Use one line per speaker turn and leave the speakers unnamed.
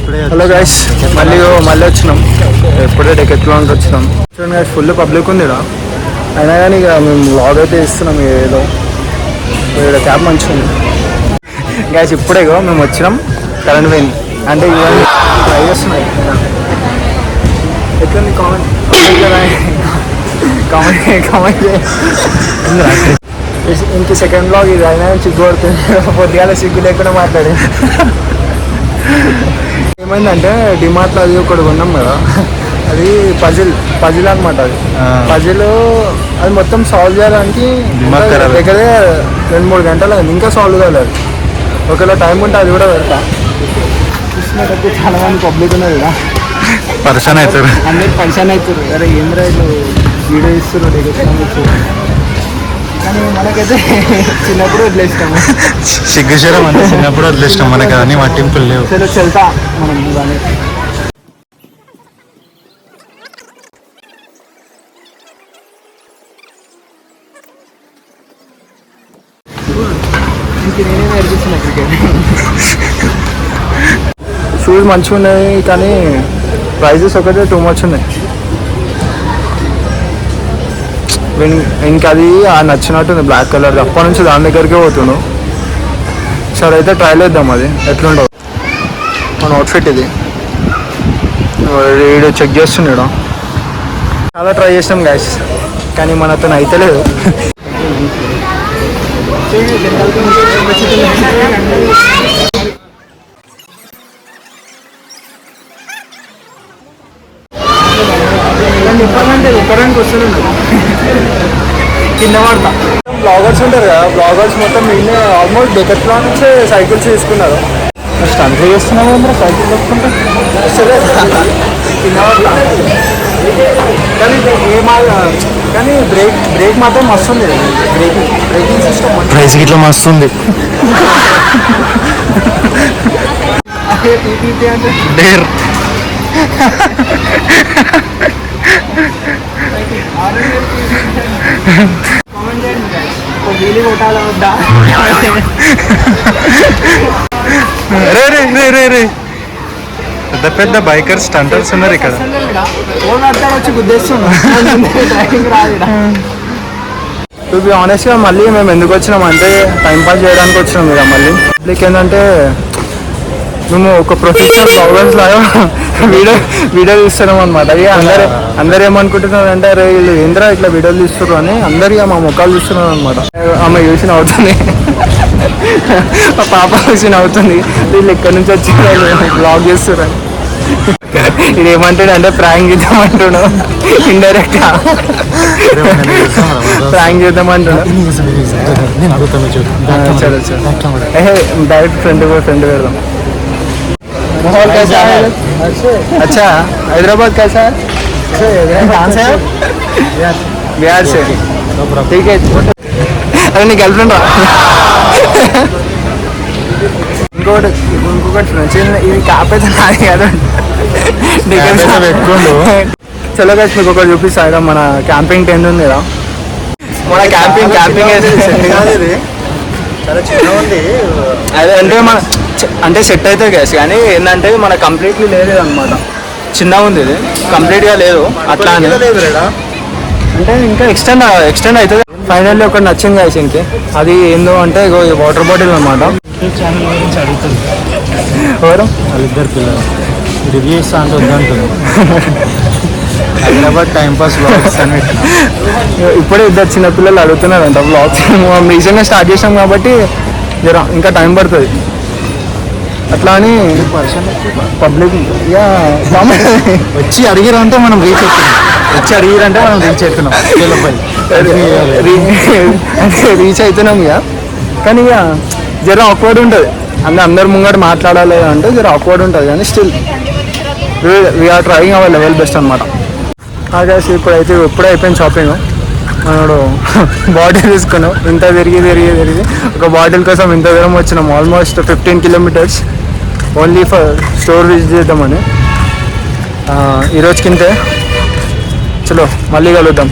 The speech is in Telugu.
హలో గైస్, మళ్ళీ వచ్చినాం. ఎప్పుడే డెకెత్లాన్కి వచ్చినాం. చూడండి గైస్, ఫుల్ పబ్లిక్ ఉంది ఇక్కడ. అయినా కానీ ఇక మేము వ్లాగ్ అయితే ఇస్తున్నాం. ఏదో ఇక్కడ క్యాబ్ మంచిగా ఉంది గైస్. ఇప్పుడే మేము వచ్చినాం, కరెంట్ పోయింది. అంటే ఇవన్నీ ట్రై చేస్తున్నాయి. ఎట్లుంది కామెంట్ ఇంక సెకండ్ బ్లాగ్ ఇది. అయినా సిగ్గు పడుతుంది. పొద్దుగాల సిగ్గు లేకుండా మాట్లాడే. ఏమైందంటే డిమార్ట్లో అది ఒకటి కొన్నాం కదా, అది పజిల్ అనమాట. అది పజిల్ అది మొత్తం సాల్వ్ చేయడానికి దగ్గర 2-3 గంటలు అయింది. ఇంకా సాల్వ్ కాలేదు. ఒకవేళ టైం ఉంటే అది కూడా పెడతా. చూసినట్టు చాలా మంది పబ్లిక్ ఉన్నది కదా,
పరిశాన్ అవుతారు.
అందరికి పరిశాన్ అవుతారు. అరే ఏం రైలు వీడియో ఇస్తున్నారు. కానీ మనకైతే చిన్నప్పుడు వదిలేస్తాము.
సిగ్గుచరం అంటే చిన్నప్పుడు వదిలేస్తాం. మనకి అన్ని పట్టింపులు లేవు.
చెల్తా మనం కానీ నేనే నేర్పించిన క్రికెట్. షూస్ మంచిగా ఉన్నాయి కానీ ప్రైజెస్ ఒకటే టూ మచ్ ఉన్నాయి. ఇంకా అది నచ్చినట్టుంది, బ్లాక్ కలర్. అప్పటి నుంచి దాని దగ్గరికే పోతున్నాను. సరే అయితే ట్రైల్ వేద్దాం అది ఎట్లుండవు. మన అవుట్ఫిట్ ఇది. వీడియో చెక్ చేస్తున్నాడు. చాలా ట్రై చేసినాం గైస్, కానీ మనతో అయితే లేదు. చెప్పడానికి వస్తున్నాడు కింద పడతా. బ్లాగర్స్ ఉంటారు కదా, బ్లాగర్స్ మొత్తం వీళ్ళే ఆల్మోస్ట్ డెకెత్లాన్ నుంచి సైకిల్స్ తీసుకున్నారు. స్టంట్ చేస్తున్నాము అందరూ సైకిల్ తీసుకుంటే సరే కింద పడతా. కానీ బ్రేక్ మాత్రం మస్తు ఉంది. బ్రేకింగ్ సిస్టమ్
ప్రైస్ ఇట్లా మస్తు ఉంది.
అంటే
డేర్
వీలు కొట్టాలా వద్దా?
రే పెద్ద పెద్ద బైకర్స్ స్టంటర్స్ ఉన్నారు ఇక్కడ.
వచ్చి గుద్దేస్తున్నా. టు బి ఆనెస్ట్గా మళ్ళీ మేము ఎందుకు వచ్చినాం అంటే టైంపాస్ చేయడానికి వచ్చినాం కదా. మళ్ళీ పబ్లిక్ ఏంటంటే మేము ఒక ప్రొఫెషనల్ బ్లాగర్స్ లాగా వీడియో తీస్తున్నాం అనమాట. ఇక అందరు ఏమనుకుంటున్నారు అంటే అరే వీళ్ళు ఏంద్రా ఇట్లా వీడియోలు తీస్తున్నారు అని అందరికీ మా ముఖాలు తీస్తున్నారు అనమాట. ఆమె చూసి అవుతుంది, మా పాప చూసి అవుతుంది. వీళ్ళు ఎక్కడి నుంచి వచ్చి బ్లాగ్ చేస్తున్నారు. ఇది ఏమంటాడు అంటే ప్రాంక్ చేద్దామంటున్నాడు. ఇండైరెక్ట్ ప్రాంక్ చేద్దామంటున్నాడు. డైరెక్ట్ ఫ్రెండ్ పెడదాం. माहौल कैसा है? अच्छा, हैदराबाद कैसा है? कहाँ से है? बिहार से. ठीक है. अरे नी गर्लफ्रेंड रा. ఇంకొకటి ఫ్రెండ్స్ ఇది కాపైతే నాది కదా. చలో గైస్, మీకు ఒకటి చూపిస్తా. ఇక్కడ మన క్యాంపింగ్ టెంట్ ఉంది కదా, మన క్యాంపింగ్
చాలా చిన్నగా ఉంది.
అదే అంటే సెట్ అవుతుంది గ్యాస్, కానీ ఏంటంటే మన కంప్లీట్లీ లేదు అనమాట. చిన్నగా ఉంది, ఇది కంప్లీట్గా లేదు. అట్లా అంటే ఇంకా ఎక్స్టెండ్ అవుతుంది. ఫైనల్లీ ఒకటి నచ్చింది గ్యాస్. ఇంకే అది ఏందో అంటే ఇగో ఈ వాటర్ బాటిల్ అనమాట.
ఛానల్ గురించి అడుగుతుంది
ఎవరు
వాళ్ళిద్దరు పిల్లలు రివ్యూ ఇస్తా అంటే వద్దంటుంది. హైదరాబాద్ టైంపాస్ బ్లాగ్స్ అని
ఇప్పుడే ఇద్దరు చిన్న పిల్లలు అడుగుతున్నారంట బ్లాగ్స్. మేము రీసెంట్గా స్టార్ట్ చేసాం కాబట్టి జరా ఇంకా టైం పడుతుంది. అట్లా అని పబ్లిక్
వచ్చి అడిగిరంటే మనం రీచ్ అవుతున్నాం.
రీచ్ అవుతున్నాం ఇక. కానీ ఇక జర ఆక్వర్డ్ ఉంటుంది. అందరు ముంగట మాట్లాడాలి అంటే జర ఆక్వర్డ్ ఉంటుంది. కానీ still we're trying our level best అనమాట. ఇప్పుడైతే ఇప్పుడే అయిపోయింది షాపింగ్. మనోడు బాటిల్ తీసుకున్నాం. ఇంత తిరిగి ఒక బాటిల్ కోసం ఇంత దూరం వచ్చినాం. Almost 15 kilometres only for store visit చేద్దామని. ఈరోజుకింతే. చలో మళ్ళీ కలుద్దాం.